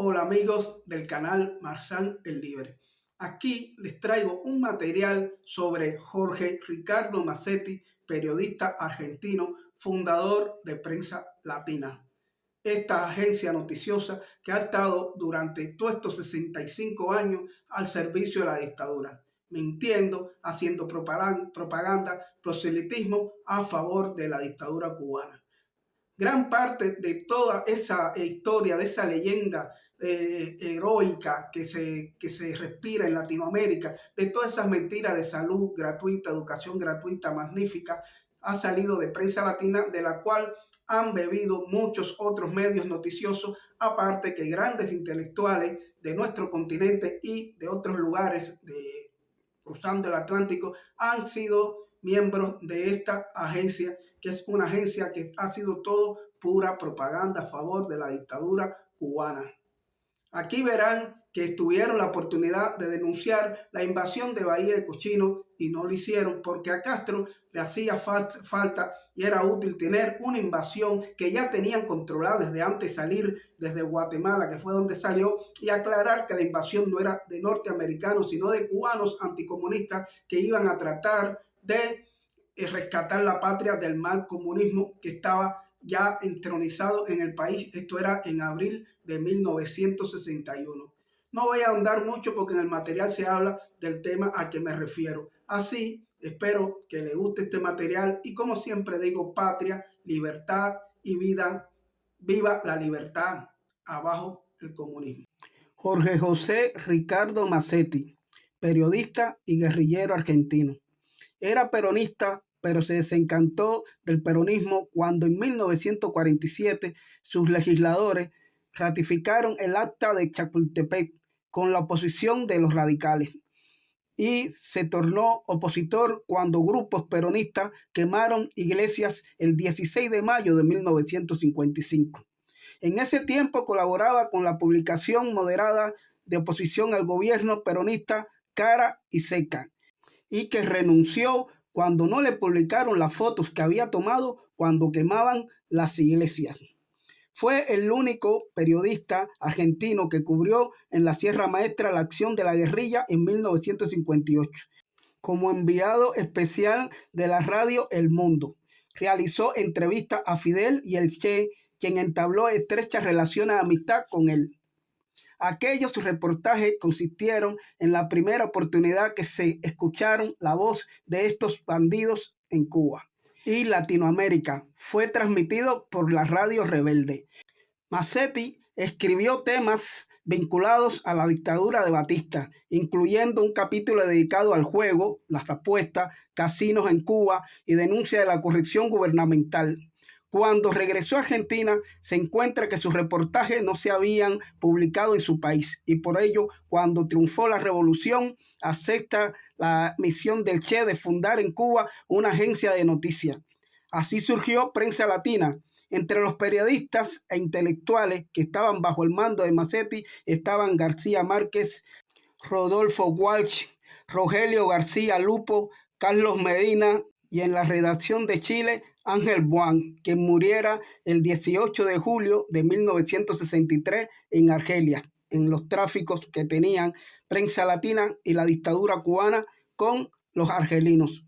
Hola amigos del canal Marzán el Libre. Aquí les traigo un material sobre Jorge Ricardo Mazzetti, periodista argentino, fundador de Prensa Latina. Esta agencia noticiosa que ha estado durante todos estos 65 años al servicio de la dictadura, mintiendo, haciendo propaganda, proselitismo a favor de la dictadura cubana. Gran parte de toda esa historia, de esa leyenda heroica que se respira en Latinoamérica, de todas esas mentiras de salud gratuita, educación gratuita, magnífica, ha salido de Prensa Latina, de la cual han bebido muchos otros medios noticiosos, aparte que grandes intelectuales de nuestro continente y de otros lugares cruzando el Atlántico han sido miembros de esta agencia, que es una agencia que ha sido todo pura propaganda a favor de la dictadura cubana. Aquí verán que tuvieron la oportunidad de denunciar la invasión de Bahía de Cochinos y no lo hicieron porque a Castro le hacía falta y era útil tener una invasión que ya tenían controlada desde antes de salir desde Guatemala, que fue donde salió, y aclarar que la invasión no era de norteamericanos, sino de cubanos anticomunistas que iban a tratar de rescatar la patria del mal comunismo que estaba ya entronizado en el país. Esto era en abril de 1961. No voy a ahondar mucho porque en el material se habla del tema a que me refiero. Así, espero que les guste este material y como siempre digo, patria, libertad y vida. Viva la libertad, abajo el comunismo. Jorge José Ricardo Mazzetti, periodista y guerrillero argentino. Era peronista, pero se desencantó del peronismo cuando en 1947 sus legisladores ratificaron el Acta de Chapultepec con la oposición de los radicales y se tornó opositor cuando grupos peronistas quemaron iglesias el 16 de mayo de 1955. En ese tiempo colaboraba con la publicación moderada de oposición al gobierno peronista Cara y Seca, y que renunció cuando no le publicaron las fotos que había tomado cuando quemaban las iglesias. Fue el único periodista argentino que cubrió en la Sierra Maestra la acción de la guerrilla en 1958. Como enviado especial de la radio El Mundo, realizó entrevistas a Fidel y el Che, quien entabló estrechas relaciones de amistad con él. Aquellos reportajes consistieron en la primera oportunidad que se escucharon la voz de estos bandidos en Cuba y Latinoamérica. Fue transmitido por la radio Rebelde. Mazzetti escribió temas vinculados a la dictadura de Batista, incluyendo un capítulo dedicado al juego, las apuestas, casinos en Cuba y denuncia de la corrupción gubernamental. Cuando regresó a Argentina, se encuentra que sus reportajes no se habían publicado en su país y por ello, cuando triunfó la revolución, acepta la misión del Che de fundar en Cuba una agencia de noticias. Así surgió Prensa Latina. Entre los periodistas e intelectuales que estaban bajo el mando de Mazzetti estaban García Márquez, Rodolfo Walsh, Rogelio García Lupo, Carlos Medina y en la redacción de Chile, Ángel Buan, quien muriera el 18 de julio de 1963 en Argelia, en los tráficos que tenían Prensa Latina y la dictadura cubana con los argelinos.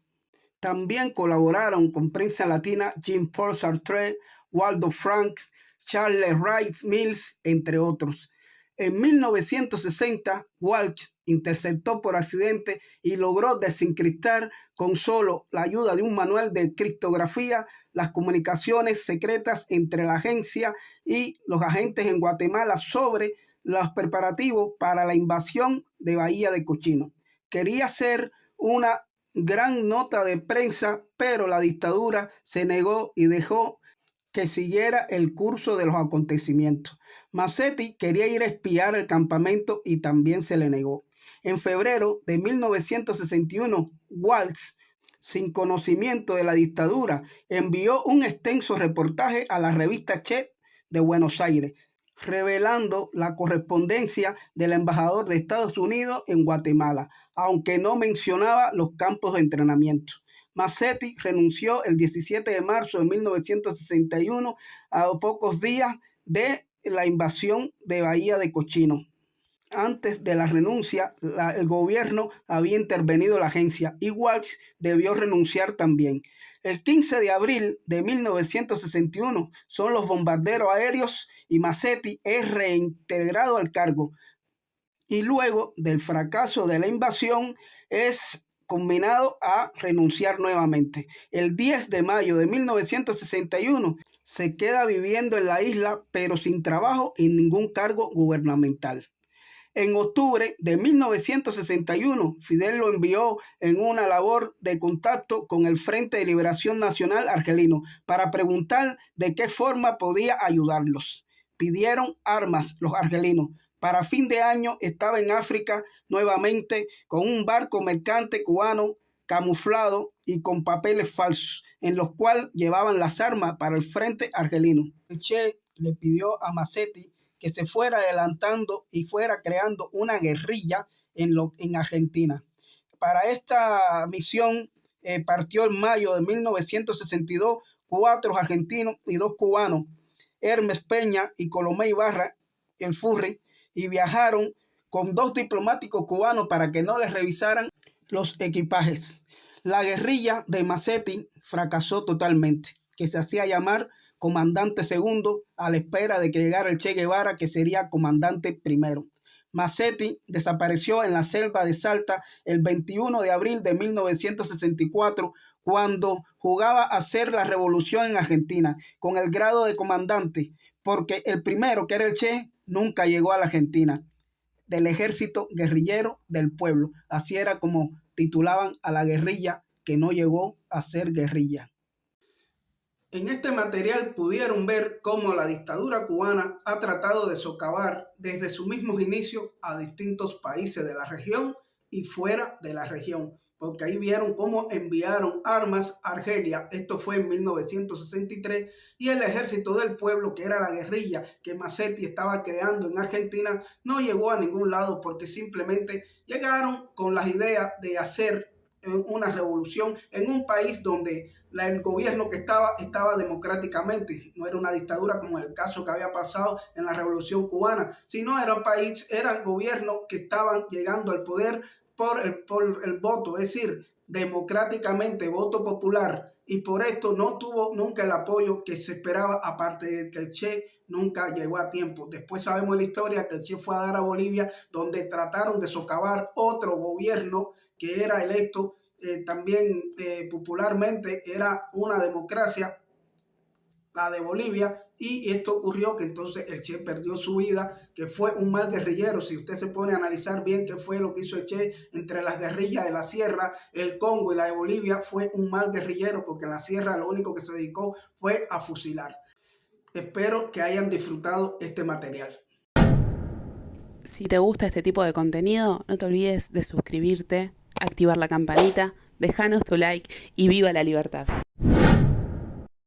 También colaboraron con Prensa Latina Jean-Paul Sartre, Waldo Franks, Charles Rice Mills, entre otros. En 1960, Walsh interceptó por accidente y logró desencriptar con solo la ayuda de un manual de criptografía las comunicaciones secretas entre la agencia y los agentes en Guatemala sobre los preparativos para la invasión de Bahía de Cochinos. Quería hacer una gran nota de prensa, pero la dictadura se negó y dejó que siguiera el curso de los acontecimientos. Mazzetti quería ir a espiar el campamento y también se le negó. En febrero de 1961, Walsh, sin conocimiento de la dictadura, envió un extenso reportaje a la revista Che de Buenos Aires, revelando la correspondencia del embajador de Estados Unidos en Guatemala, aunque no mencionaba los campos de entrenamiento. Mazzetti renunció el 17 de marzo de 1961 a pocos días de la invasión de Bahía de Cochinos. Antes de la renuncia, el gobierno había intervenido la agencia y Walsh debió renunciar también. El 15 de abril de 1961 son los bombarderos aéreos y Masetti es reintegrado al cargo. Y luego del fracaso de la invasión es conminado a renunciar nuevamente. El 10 de mayo de 1961 se queda viviendo en la isla, pero sin trabajo y ningún cargo gubernamental. En octubre de 1961, Fidel lo envió en una labor de contacto con el Frente de Liberación Nacional argelino para preguntar de qué forma podía ayudarlos. Pidieron armas los argelinos. Para fin de año estaba en África nuevamente con un barco mercante cubano camuflado y con papeles falsos, en los cuales llevaban las armas para el frente argelino. El Che le pidió a Masetti que se fuera adelantando y fuera creando una guerrilla en Argentina. Para esta misión partió en mayo de 1962 4 argentinos y 2 cubanos, Hermes Peña y Colomé Ibarra, el Furri, y viajaron con 2 diplomáticos cubanos para que no les revisaran los equipajes. La guerrilla de Masetti fracasó totalmente, que se hacía llamar comandante segundo, a la espera de que llegara el Che Guevara, que sería comandante primero. Masetti desapareció en la selva de Salta el 21 de abril de 1964, cuando jugaba a hacer la revolución en Argentina, con el grado de comandante, porque el primero, que era el Che, nunca llegó a la Argentina, del ejército guerrillero del pueblo. Así era como titulaban a la guerrilla que no llegó a ser guerrilla. En este material pudieron ver cómo la dictadura cubana ha tratado de socavar desde sus mismos inicios a distintos países de la región y fuera de la región, porque ahí vieron cómo enviaron armas a Argelia, esto fue en 1963, y el ejército del pueblo, que era la guerrilla que Masetti estaba creando en Argentina, no llegó a ningún lado porque simplemente llegaron con las ideas de hacer una revolución en un país donde el gobierno que estaba democráticamente, no era una dictadura como el caso que había pasado en la Revolución Cubana, sino era un país, era gobiernos que estaban llegando al poder por el voto, es decir, democráticamente, voto popular, y por esto no tuvo nunca el apoyo que se esperaba, aparte de que el Che nunca llegó a tiempo. Después sabemos la historia que el Che fue a dar a Bolivia, donde trataron de socavar otro gobierno que era electo también popularmente, era una democracia, la de Bolivia, y esto ocurrió que entonces el Che perdió su vida, que fue un mal guerrillero. Si usted se pone a analizar bien qué fue lo que hizo el Che entre las guerrillas de la sierra, el Congo y la de Bolivia, fue un mal guerrillero, porque en la sierra lo único que se dedicó fue a fusilar. Espero que hayan disfrutado este material. Si te gusta este tipo de contenido, no te olvides de suscribirte, activar la campanita, dejanos tu like y viva la libertad.